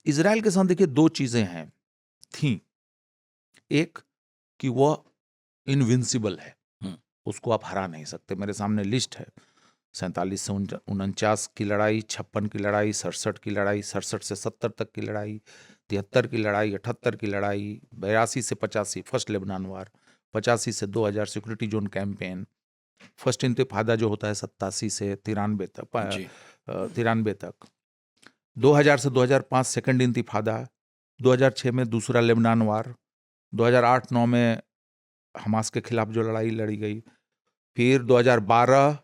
Israel के साथ देखिए दो चीजें हैं थी। एक कि वो इनविंसिबल है, उसको आप हरा नहीं सकते। मेरे सामने लिस्ट है, 47 से 49 की लड़ाई, 56 की लड़ाई, 67 की लड़ाई, 67 से 70 तक की लड़ाई, 73 की लड़ाई, 78 की लड़ाई, 82 से 85 फर्स्ट लेबनान वार, 85 से 2000 सिक्योरिटी जोन कैंपेन, फर्स्ट इंतिफादा जो होता है 87 से 93 तक, 2000 से 2005 सेकंड इंतिफादा, 2006 में दूसरा लेबनान वार, 2008-9 में हमास के खिलाफ जो लड़ाई लड़ी गई, फिर 2012,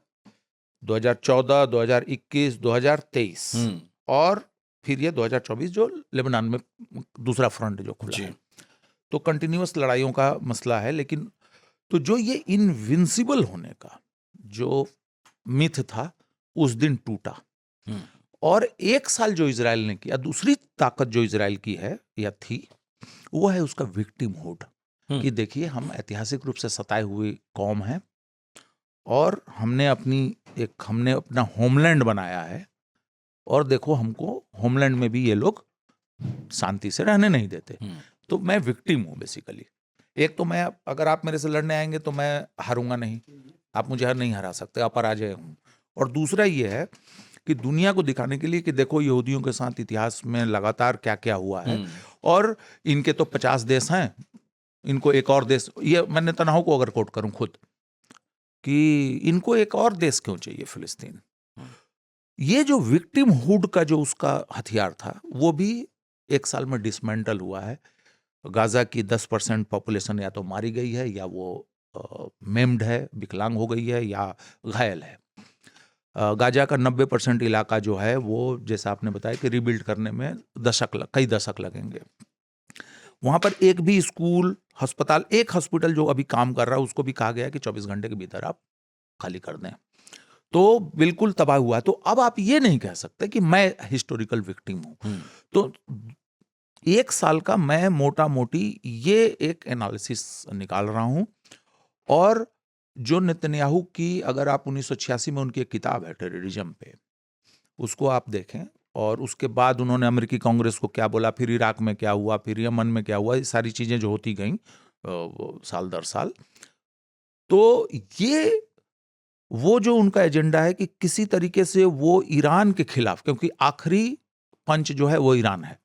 2014, 2021, 2023 और फिर ये 2024 जो लेबनान में दूसरा फ्रंट जो खुला है। तो कंटिन्यूअस लड़ाइयों का मसला है। लेकिन तो जो ये इनविंसिबल होने का जो मिथ था उस दिन टूटा। और एक साल जो इजराइल ने किया, दूसरी ताकत जो इजराइल की है या थी, वो है उसका विक्टिमहुड। कि देखिए हम ऐतिहासिक रूप से सताए हुए कौम हैं और हमने अपना होमलैंड बनाया है, और देखो हमको होमलैंड में भी ये लोग शांति से रहने नहीं देते। तो मैं विक्टिम हूँ बेसिकली। एक तो मैं, अगर आप मेरे से लड़ने आएंगे तो मैं हारूंगा नहीं, आप मुझे नहीं हरा सकते, अपराजय हूँ। और दूसरा ये है कि दुनिया को दिखाने के लिए कि देखो यहूदियों के साथ इतिहास में लगातार क्या क्या हुआ है, और इनके तो 50 देश हैं, इनको एक और देश, ये मैं नेतन्याहू को अगर कोट करूं खुद, कि इनको एक और देश क्यों चाहिए फिलिस्तीन। ये जो विक्टिमहुड का जो उसका हथियार था वो भी एक साल में डिसमेंटल हुआ है। गाजा की 10% पॉपुलेशन या तो मारी गई है, या वो मेम्ड है, विकलांग हो गई है, या घायल है। गाजा का 90% इलाका जो है वो, जैसा आपने बताया कि रिबिल्ड करने में कई दशक लगेंगे। वहां पर एक भी स्कूल, अस्पताल, एक हॉस्पिटल जो अभी काम कर रहा है उसको भी कहा गया कि 24 घंटे के भीतर आप खाली कर दें। तो बिल्कुल तबाह हुआ। तो अब आप ये नहीं कह सकते कि मैं हिस्टोरिकल विक्टिम हूं। तो एक साल का मैं मोटा मोटी ये एक एनालिसिस निकाल रहा हूं। और जो नेतन्याहू की, अगर आप 1986 में उनकी एक किताब है टेररिज्म पे, उसको आप देखें, और उसके बाद उन्होंने अमेरिकी कांग्रेस को क्या बोला, फिर इराक में क्या हुआ, फिर यमन में क्या हुआ, ये सारी चीजें जो होती गई साल दर साल, तो ये वो जो उनका एजेंडा है कि किसी तरीके से वो ईरान के खिलाफ, क्योंकि आखिरी पंच जो है वो ईरान है,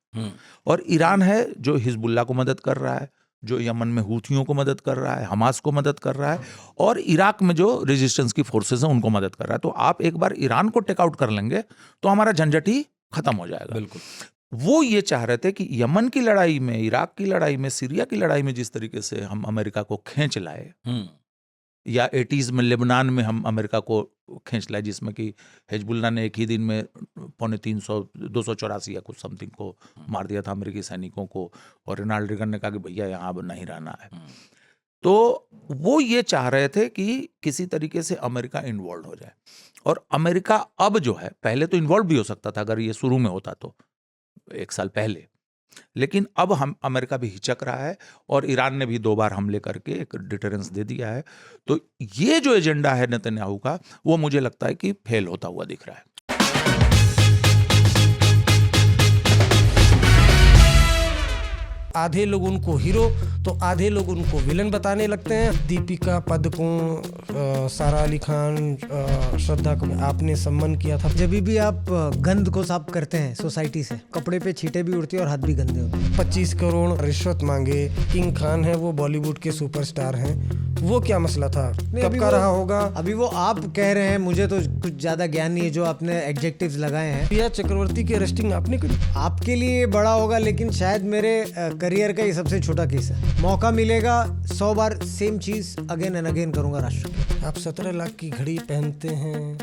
और ईरान है जो हिजबुल्लाह को मदद कर रहा है, जो यमन में हूथियों को मदद कर रहा है, हमास को मदद कर रहा है, और इराक में जो रेजिस्टेंस की फोर्सेस हैं उनको मदद कर रहा है। तो आप एक बार ईरान को टेकआउट कर लेंगे तो हमारा झंझट ही खत्म हो जाएगा। बिल्कुल। वो ये चाह रहे थे कि यमन की लड़ाई में, इराक की लड़ाई में, सीरिया की लड़ाई में जिस तरीके से हम अमेरिका को खींच लाए, या 80s में लेबनान में हम अमेरिका को खींच लाए, जिसमें कि हिजबुल्लाह ने एक ही दिन में 284 या कुछ समथिंग को मार दिया था अमेरिकी सैनिकों को, और रोनाल्ड रेगन ने कहा कि भैया यहाँ अब नहीं रहना है। तो वो ये चाह रहे थे कि किसी तरीके से अमेरिका इन्वॉल्व हो जाए। और अमेरिका अब जो है, पहले तो इन्वॉल्व भी हो सकता था अगर ये शुरू में होता तो, एक साल पहले, लेकिन अब हम अमेरिका भी हिचक रहा है, और ईरान ने भी 2 बार हमले करके एक डिटरेंस दे दिया है। तो ये जो एजेंडा है नेतन्याहू का, वो मुझे लगता है कि फेल होता हुआ दिख रहा है। आधे लोग उनको हीरो तो आधे लोग उनको विलन बताने लगते हैं। दीपिका पादुकोण, सारा अली खान, श्रद्धा कपूर, आपने सम्मान किया था। जब भी आप गंद को साफ करते हैं सोसाइटी से, कपड़े पे छींटे भी उड़ती है और हाथ भी गंदे होते हैं। 25 करोड़ रिश्वत मांगे। किंग खान है, वो बॉलीवुड के सुपरस्टार हैं, वो क्या मसला था, कब का रहा होगा? अभी वो आप कह रहे हैं, मुझे तो कुछ ज्यादा ज्ञान नहीं है जो आपने एडजेक्टिव्स लगाए हैं। रिया चक्रवर्ती की अरेस्टिंग आपने करी। आपके लिए बड़ा होगा, लेकिन शायद मेरे करियर का ये सबसे छोटा केस है। मौका मिलेगा 100 बार सेम चीज अगेन एंड अगेन करूंगा राष्ट्र के। आप 17 लाख की घड़ी पहनते हैं,